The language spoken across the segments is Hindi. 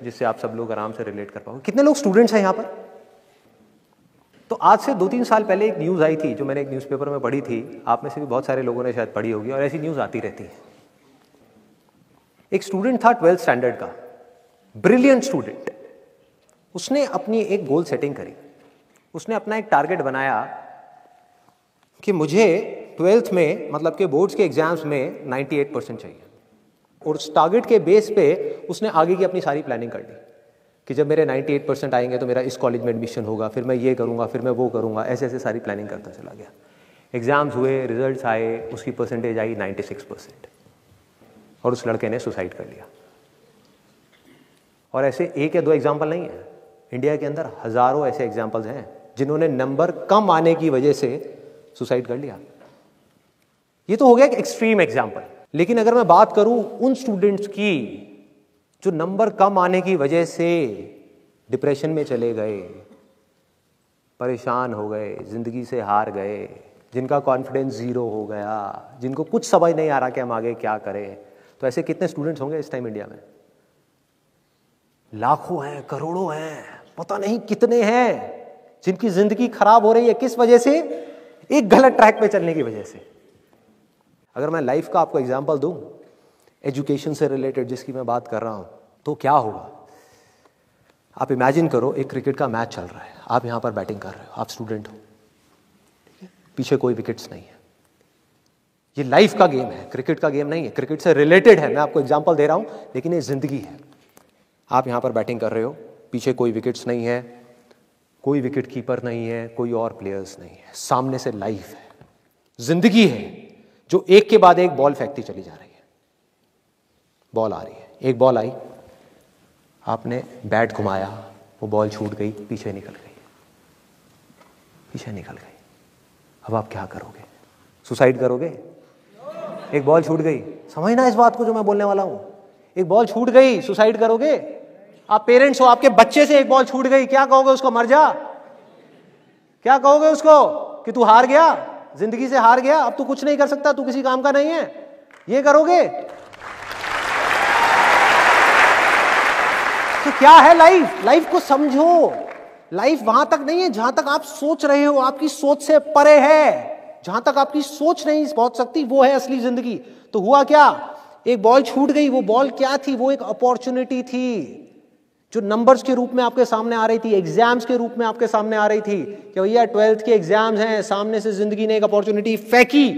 जिससे आप सब लोग आराम से रिलेट कर पाओगे। कितने लोग स्टूडेंट्स हैं यहाँ पर? तो आज से 2-3 साल पहले एक न्यूज़ आई थी जो मैंने एक न्यूज़पेपर में पढ़ी थी, आप में से भी बहुत सारे लोगों ने शायद पढ़ी होगी और ऐसी न्यूज़ आती रहती है। एक स्टूडेंट था 12th स्टैंडर्ड का, ब्रिलियंट स्टूडेंट। उसने अपनी एक गोल सेटिंग करी, उसने अपना एक टारगेट बनाया कि मुझे 12th में मतलब कि बोर्ड्स के एग्जाम्स में 98% चाहिए, और उस टारगेट के बेस पे उसने आगे की अपनी सारी प्लानिंग कर ली कि जब मेरे 98% आएंगे तो मेरा इस कॉलेज में एडमिशन होगा, फिर मैं ये करूँगा, फिर मैं वो करूँगा, ऐसे ऐसे सारी प्लानिंग करता चला गया। एग्ज़ाम्स हुए, रिजल्ट्स आए, उसकी परसेंटेज आई 96% और उस लड़के ने सुसाइड कर लिया। और ऐसे एक या दो एग्जाम्पल नहीं है, इंडिया के अंदर हज़ारों ऐसे एग्जाम्पल्स हैं जिन्होंने नंबर कम आने की वजह से सुसाइड कर लिया। ये तो हो गया एक एक्सट्रीम एग्जाम्पल, लेकिन अगर मैं बात करूं उन स्टूडेंट्स की जो नंबर कम आने की वजह से डिप्रेशन में चले गए, परेशान हो गए, जिंदगी से हार गए, जिनका कॉन्फिडेंस जीरो हो गया, जिनको कुछ समझ नहीं आ रहा कि हम आगे क्या करें, तो ऐसे कितने स्टूडेंट्स होंगे इस टाइम इंडिया में? लाखों हैं, करोड़ों हैं, पता नहीं कितने हैं जिनकी जिंदगी खराब हो रही है। किस वजह से? एक गलत ट्रैक पे चलने की वजह से। अगर मैं लाइफ का आपको एग्जांपल दूं, एजुकेशन से रिलेटेड जिसकी मैं बात कर रहा हूं, तो क्या होगा? आप इमेजिन करो एक क्रिकेट का मैच चल रहा है, आप यहां पर बैटिंग कर रहे हो, आप स्टूडेंट हो, पीछे कोई विकेट्स नहीं है। ये लाइफ का गेम है, क्रिकेट का गेम नहीं है, क्रिकेट से रिलेटेड है, मैं आपको एग्जांपल दे रहा हूं, लेकिन ये जिंदगी है। आप यहां पर बैटिंग कर रहे हो, पीछे कोई विकेट्स नहीं है, कोई विकेट कीपर नहीं है, कोई और प्लेयर्स नहीं है, सामने से लाइफ है, जिंदगी है जो एक के बाद एक बॉल फेंकती चली जा रही है। बॉल आ रही है, एक बॉल आई, आपने बैट घुमाया, वो बॉल छूट गई, पीछे निकल गई, पीछे निकल गई। अब आप क्या करोगे? सुसाइड करोगे? एक बॉल छूट गई, समझना इस बात को जो मैं बोलने वाला हूं, एक बॉल छूट गई, सुसाइड करोगे? आप पेरेंट्स हो, आपके बच्चे से एक बॉल छूट गई, क्या कहोगे उसको? मर जा? क्या कहोगे उसको कि तू हार गया, जिंदगी से हार गया, अब तू कुछ नहीं कर सकता, तू किसी काम का नहीं है? ये करोगे? तो क्या है लाइफ? लाइफ को समझो। लाइफ वहां तक नहीं है जहां तक आप सोच रहे हो, आपकी सोच से परे है। जहां तक आपकी सोच नहीं पहुंच सकती वो है असली जिंदगी। तो हुआ क्या? एक बॉल छूट गई, वो बॉल क्या थी? वो एक अपॉर्चुनिटी थी जो नंबर्स के रूप में आपके सामने आ रही थी, एग्जाम्स के रूप में आपके सामने आ रही थी कि भैया 12th के एग्जाम्स हैं, सामने से जिंदगी ने एक अपॉर्चुनिटी फेंकी,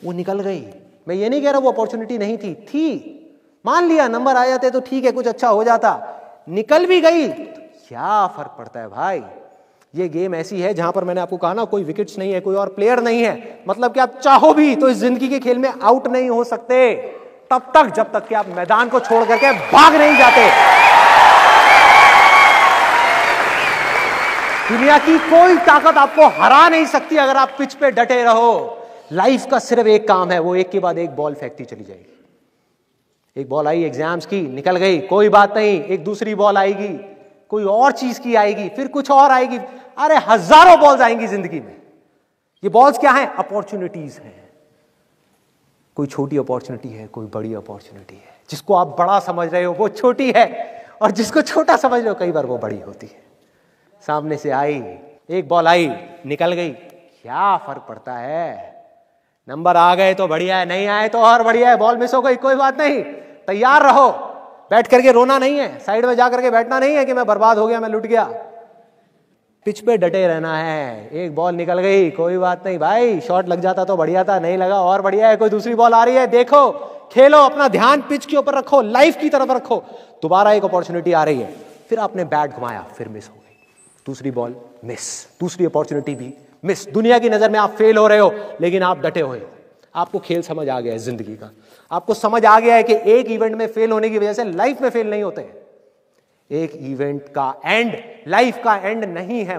वो निकल गई। मैं ये नहीं कह रहा वो अपॉर्चुनिटी नहीं थी, मान लिया नंबर आ जाते तो ठीक है, कुछ अच्छा हो जाता, निकल भी गई, क्या फर्क पड़ता है भाई? ये गेम ऐसी है जहां पर मैंने आपको कहा ना, कोई विकेट्स नहीं है, कोई और प्लेयर नहीं है, मतलब कि आप चाहो भी तो इस जिंदगी के खेल में आउट नहीं हो सकते तब तक जब तक कि आप मैदान को छोड़ करके भाग नहीं जाते। दुनिया की कोई ताकत आपको हरा नहीं सकती अगर आप पिच पे डटे रहो। लाइफ का सिर्फ एक काम है, वो एक के बाद एक बॉल फेंकती चली जाएगी। एक बॉल आई एग्जाम्स की, निकल गई, कोई बात नहीं, एक दूसरी बॉल आएगी, कोई और चीज की आएगी, फिर कुछ और आएगी, अरे हजारों बॉल्स आएंगी जिंदगी में। ये बॉल्स क्या हैं? अपॉर्चुनिटीज हैं। कोई छोटी अपॉर्चुनिटी है, कोई बड़ी अपॉर्चुनिटी है। जिसको आप बड़ा समझ रहे हो वो छोटी है, और जिसको छोटा समझ रहे हो कई बार वो बड़ी होती है। सामने से आई, एक बॉल आई, निकल गई, क्या फर्क पड़ता है? नंबर आ गए तो बढ़िया है, नहीं आए तो और बढ़िया है, बॉल मिस हो गई, कोई बात नहीं, तैयार रहो। बैठ करके रोना नहीं है, साइड में जा करके बैठना नहीं है कि मैं बर्बाद हो गया, मैं लुट गया। पिच पे डटे रहना है। एक बॉल निकल गई, कोई बात नहीं भाई, शॉट लग जाता तो बढ़िया था, नहीं लगा और बढ़िया है, कोई दूसरी बॉल आ रही है, देखो, खेलो, अपना ध्यान पिच के ऊपर रखो, लाइफ की तरफ रखो। दोबारा एक अपॉर्चुनिटी आ रही है, फिर आपने बैट घुमाया, फिर मिस हो गई, दूसरी बॉल मिस, दूसरी अपॉर्चुनिटी भी मिस। दुनिया की नजर में आप फेल हो रहे हो, लेकिन आप डटे हुए हो। आपको खेल समझ आ गया है जिंदगी का, आपको समझ आ गया है कि एक इवेंट में फेल होने की वजह से लाइफ में फेल नहीं होते। एक इवेंट का एंड लाइफ का एंड नहीं है।